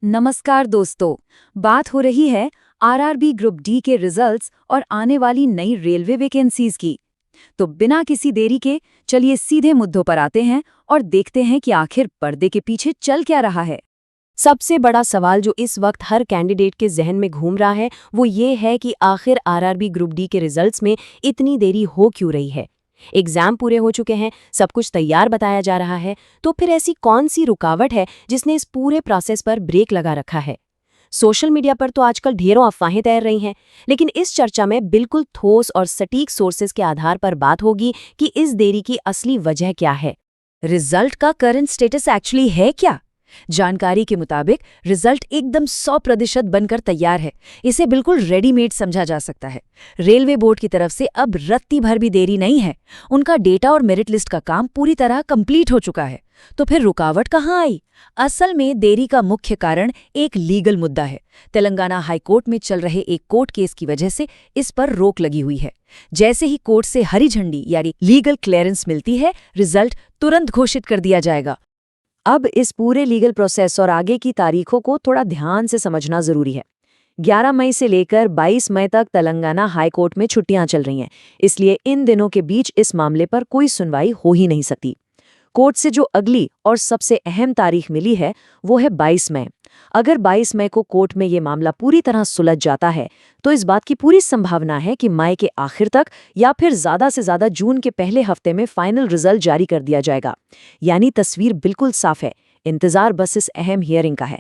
नमस्कार दोस्तों। बात हो रही है आरआरबी ग्रुप डी के रिजल्ट्स और आने वाली नई रेलवे वैकेंसीज की। तो बिना किसी देरी के चलिए सीधे मुद्दों पर आते हैं और देखते हैं कि आखिर पर्दे के पीछे चल क्या रहा है। सबसे बड़ा सवाल जो इस वक्त हर कैंडिडेट के जहन में घूम रहा है वो ये है कि आखिर आरआरबी ग्रुप डी के रिजल्ट्स में इतनी देरी हो क्यों रही है। एग्जाम पूरे हो चुके हैं, सब कुछ तैयार बताया जा रहा है, तो फिर ऐसी कौन सी रुकावट है जिसने इस पूरे प्रोसेस पर ब्रेक लगा रखा है। सोशल मीडिया पर तो आजकल ढेरों अफवाहें तैर रही हैं, लेकिन इस चर्चा में बिल्कुल ठोस और सटीक सोर्सेज के आधार पर बात होगी कि इस देरी की असली वजह क्या है। रिजल्ट का करंट स्टेटस एक्चुअली है क्या? जानकारी के मुताबिक रिजल्ट एकदम 100% बनकर तैयार है। इसे बिल्कुल रेडीमेड समझा जा सकता है। रेलवे बोर्ड की तरफ से अब रत्ती भर भी देरी नहीं है। उनका डेटा और मेरिट लिस्ट का काम पूरी तरह कंप्लीट हो चुका है। तो फिर रुकावट कहाँ आई? असल में देरी का मुख्य कारण एक लीगल मुद्दा है। तेलंगाना हाईकोर्ट में चल रहे एक कोर्ट केस की वजह से इस पर रोक लगी हुई है। जैसे ही कोर्ट से हरी झंडी यानी लीगल क्लियरेंस मिलती है, रिजल्ट तुरंत घोषित कर दिया जाएगा। अब इस पूरे लीगल प्रोसेस और आगे की तारीखों को थोड़ा ध्यान से समझना जरूरी है। 11 मई से लेकर 22 मई तक तेलंगाना हाई कोर्ट में छुट्टियां चल रही हैं, इसलिए इन दिनों के बीच इस मामले पर कोई सुनवाई हो ही नहीं सकती। कोर्ट से जो अगली और सबसे अहम तारीख मिली है वो है 22 मई। अगर 22 मई को कोर्ट में ये मामला पूरी तरह सुलझ जाता है तो इस बात की पूरी संभावना है कि मई के आखिर तक या फिर ज़्यादा से ज़्यादा जून के पहले हफ्ते में फाइनल रिजल्ट जारी कर दिया जाएगा। यानी तस्वीर बिल्कुल साफ है, इंतज़ार बस इस अहम हियरिंग का है।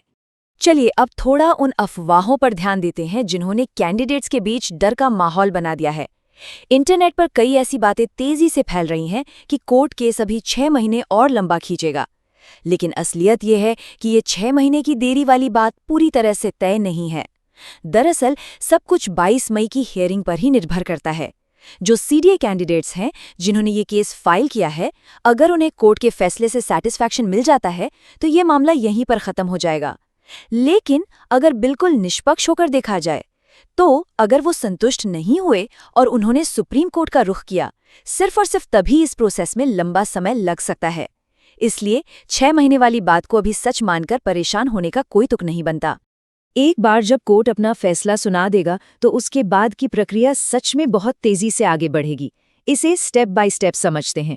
चलिए अब थोड़ा उन अफवाहों पर ध्यान देते हैं जिन्होंने कैंडिडेट्स के बीच डर का माहौल बना दिया है। इंटरनेट पर कई ऐसी बातें तेजी से फैल रही हैं कि कोर्ट केस अभी 6 महीने और लंबा खींचेगा। लेकिन असलियत यह है कि ये 6 महीने की देरी वाली बात पूरी तरह से तय नहीं है। दरअसल सब कुछ 22 मई की हियरिंग पर ही निर्भर करता है। जो सीडीए कैंडिडेट्स हैं जिन्होंने ये केस फाइल किया है, अगर उन्हें कोर्ट के फैसले से सैटिस्फैक्शन मिल जाता है तो ये मामला यहीं पर खत्म हो जाएगा। लेकिन अगर बिल्कुल निष्पक्ष होकर देखा जाए तो अगर वो संतुष्ट नहीं हुए और उन्होंने सुप्रीम कोर्ट का रुख किया, सिर्फ और सिर्फ तभी इस प्रोसेस में लंबा समय लग सकता है। इसलिए 6 महीने वाली बात को अभी सच मानकर परेशान होने का कोई तुक नहीं बनता। एक बार जब कोर्ट अपना फैसला सुना देगा तो उसके बाद की प्रक्रिया सच में बहुत तेजी से आगे बढ़ेगी। इसे स्टेप बाय स्टेप समझते हैं।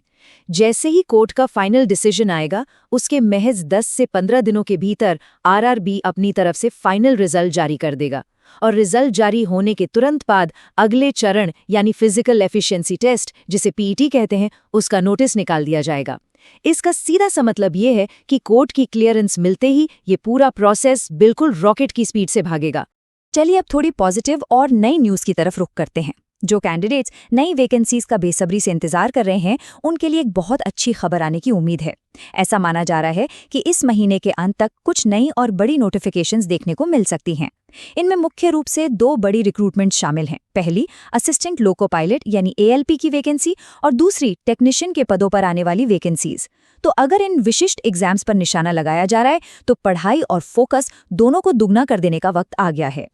जैसे ही कोर्ट का फाइनल डिसीजन आएगा, उसके महज 10 से 15 दिनों के भीतर आरआरबी अपनी तरफ से फाइनल रिजल्ट जारी कर देगा और रिजल्ट जारी होने के तुरंत बाद अगले चरण यानी फिजिकल एफिशिएंसी टेस्ट, जिसे पीईटी कहते हैं, उसका नोटिस निकाल दिया जाएगा। इसका सीधा सा मतलब ये है कि कोर्ट की क्लियरेंस मिलते ही ये पूरा प्रोसेस बिल्कुल रॉकेट की स्पीड से भागेगा। चलिए अब थोड़ी पॉजिटिव और नई न्यूज़ की तरफ रुख करते हैं। जो कैंडिडेट्स नई वैकेंसीज का बेसब्री से इंतजार कर रहे हैं, उनके लिए एक बहुत अच्छी खबर आने की उम्मीद है। ऐसा माना जा रहा है कि इस महीने के अंत तक कुछ नई और बड़ी नोटिफिकेशंस देखने को मिल सकती हैं। इनमें मुख्य रूप से 2 बड़ी रिक्रूटमेंट शामिल हैं। पहली असिस्टेंट लोको पायलट यानी एएलपी की वैकेंसी और दूसरी टेक्नीशियन के पदों पर आने वाली वैकेंसीज। तो अगर इन विशिष्ट एग्जाम्स पर निशाना लगाया जा रहा है तो पढ़ाई और फोकस दोनों को दुगना कर देने का वक्त आ गया है।